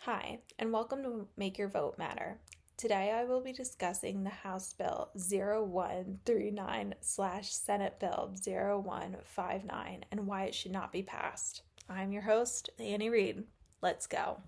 Hi, and welcome to Make Your Vote Matter. Today I will be discussing the House Bill 0139/Senate Bill 0159 and why it should not be passed. I'm your host, Annie Reed. Let's go.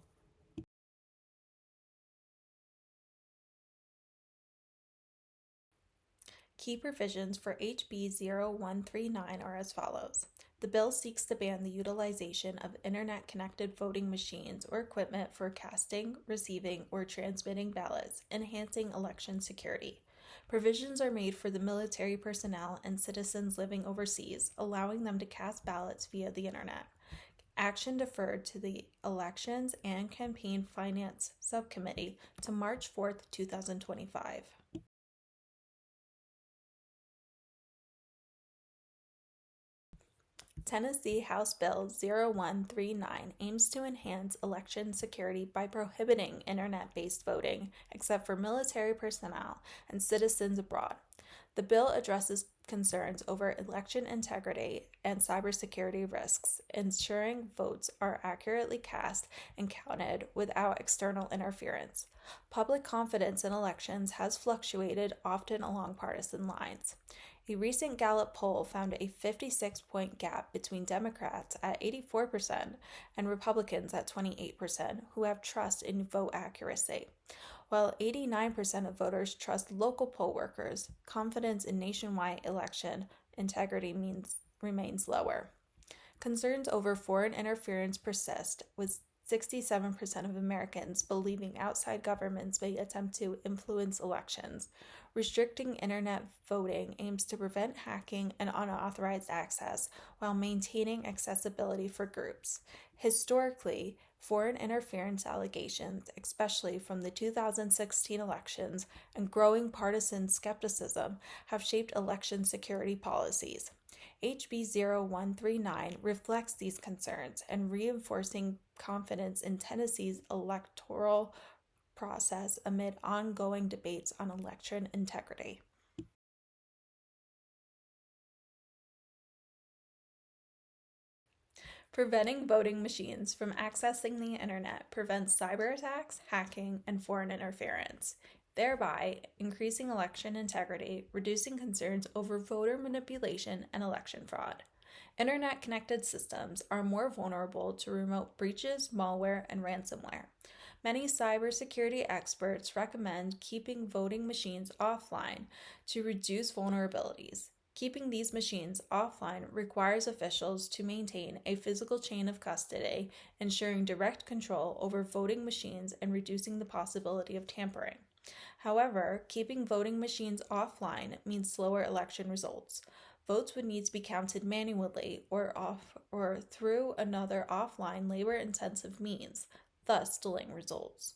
Key provisions for HB 0139 are as follows. The bill seeks to ban the utilization of internet-connected voting machines or equipment for casting, receiving, or transmitting ballots, enhancing election security. Provisions are made for the military personnel and citizens living overseas, allowing them to cast ballots via the internet. Action deferred to the Elections and Campaign Finance Subcommittee to March 4th, 2025. Tennessee House Bill 0139 aims to enhance election security by prohibiting internet-based voting, except for military personnel and citizens abroad. The bill addresses concerns over election integrity and cybersecurity risks, ensuring votes are accurately cast and counted without external interference. Public confidence in elections has fluctuated, often along partisan lines. A recent Gallup poll found a 56-point gap between Democrats at 84% and Republicans at 28% who have trust in vote accuracy. While 89% of voters trust local poll workers, confidence in nationwide election integrity remains lower. Concerns over foreign interference persist, with 67% of Americans believing outside governments may attempt to influence elections. Restricting internet voting aims to prevent hacking and unauthorized access while maintaining accessibility for groups. Historically, foreign interference allegations, especially from the 2016 elections, and growing partisan skepticism have shaped election security policies. HB 0139 reflects these concerns and reinforcing confidence in Tennessee's electoral process amid ongoing debates on election integrity. Preventing voting machines from accessing the internet prevents cyber attacks, hacking, and foreign interference, thereby increasing election integrity, reducing concerns over voter manipulation and election fraud. Internet-connected systems are more vulnerable to remote breaches, malware, and ransomware. Many cybersecurity experts recommend keeping voting machines offline to reduce vulnerabilities. Keeping these machines offline requires officials to maintain a physical chain of custody, ensuring direct control over voting machines and reducing the possibility of tampering. However, keeping voting machines offline means slower election results. Votes would need to be counted manually or through another offline labor-intensive means, thus delaying results.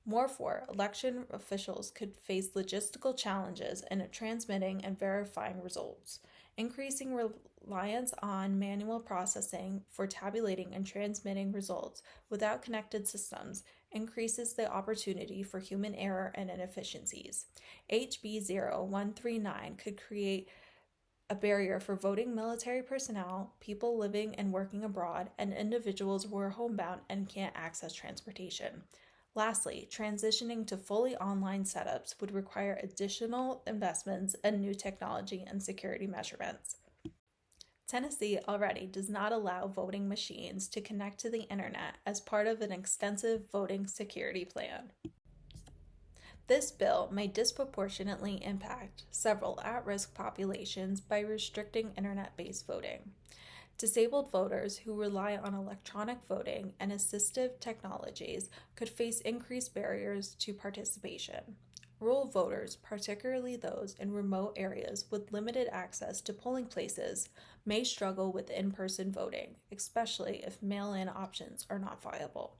Moreover, election officials could face logistical challenges in transmitting and verifying results. Increasing reliance on manual processing for tabulating and transmitting results without connected systems increases the opportunity for human error and inefficiencies. HB 0139 could create a barrier for voting military personnel, people living and working abroad, and individuals who are homebound and can't access transportation. Lastly, transitioning to fully online setups would require additional investments in new technology and security measurements. Tennessee already does not allow voting machines to connect to the internet as part of an extensive voting security plan. This bill may disproportionately impact several at-risk populations by restricting internet-based voting. Disabled voters who rely on electronic voting and assistive technologies could face increased barriers to participation. Rural voters, particularly those in remote areas with limited access to polling places, may struggle with in-person voting, especially if mail-in options are not viable.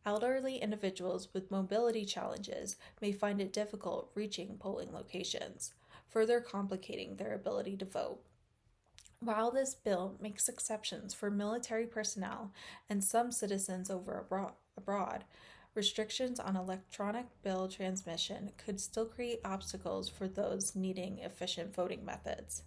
Elderly individuals with mobility challenges may find it difficult reaching polling locations, further complicating their ability to vote. While this bill makes exceptions for military personnel and some citizens abroad, restrictions on electronic bill transmission could still create obstacles for those needing efficient voting methods.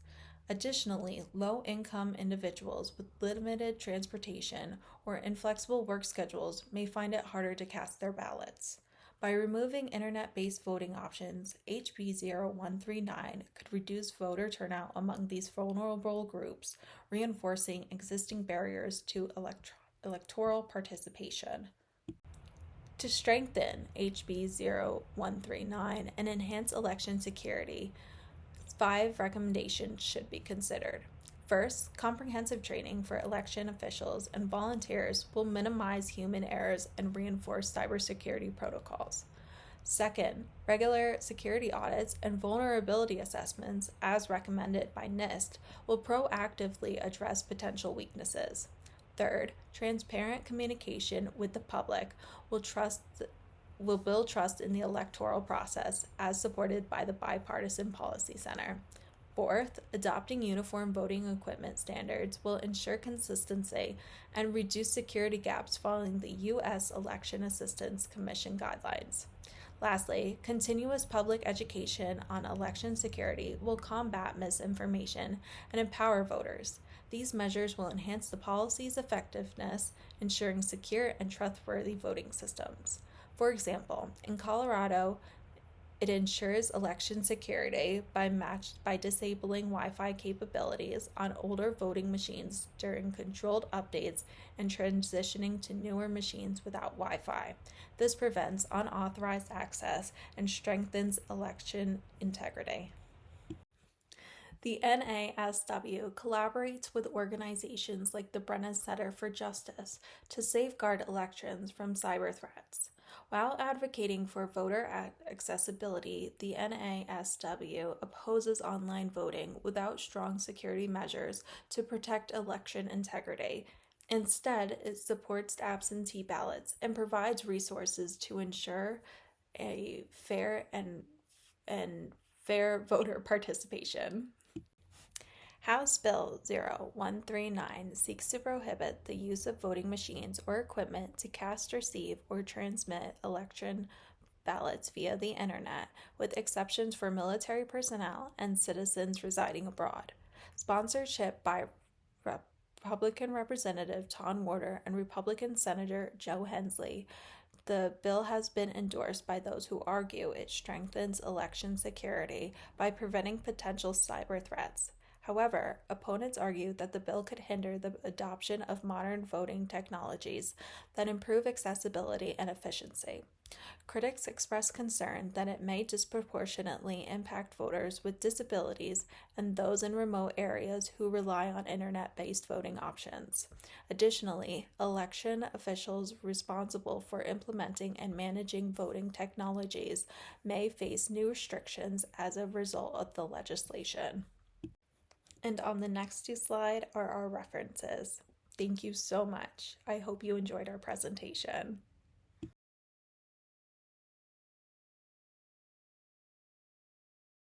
Additionally, low-income individuals with limited transportation or inflexible work schedules may find it harder to cast their ballots. By removing internet-based voting options, HB 0139 could reduce voter turnout among these vulnerable groups, reinforcing existing barriers to electoral participation. To strengthen HB 0139 and enhance election security, 5 recommendations should be considered. First, comprehensive training for election officials and volunteers will minimize human errors and reinforce cybersecurity protocols. Second, regular security audits and vulnerability assessments, as recommended by NIST, will proactively address potential weaknesses. Third, transparent communication with the public will build trust in the electoral process, as supported by the Bipartisan Policy Center. Fourth, adopting uniform voting equipment standards will ensure consistency and reduce security gaps following the U.S. Election Assistance Commission guidelines. Lastly, continuous public education on election security will combat misinformation and empower voters. These measures will enhance the policy's effectiveness, ensuring secure and trustworthy voting systems. For example, in Colorado, it ensures election security by disabling Wi-Fi capabilities on older voting machines during controlled updates and transitioning to newer machines without Wi-Fi. This prevents unauthorized access and strengthens election integrity. The NASW collaborates with organizations like the Brennan Center for Justice to safeguard elections from cyber threats. While advocating for voter accessibility, the NASW opposes online voting without strong security measures to protect election integrity. Instead, it supports absentee ballots and provides resources to ensure a fair voter participation. House Bill 0139 seeks to prohibit the use of voting machines or equipment to cast, receive, or transmit election ballots via the internet, with exceptions for military personnel and citizens residing abroad. Sponsorship by Republican Representative Tom Warner and Republican Senator Joe Hensley, the bill has been endorsed by those who argue it strengthens election security by preventing potential cyber threats. However, opponents argue that the bill could hinder the adoption of modern voting technologies that improve accessibility and efficiency. Critics express concern that it may disproportionately impact voters with disabilities and those in remote areas who rely on internet-based voting options. Additionally, election officials responsible for implementing and managing voting technologies may face new restrictions as a result of the legislation. And on the next 2 slides are our references. Thank you so much. I hope you enjoyed our presentation.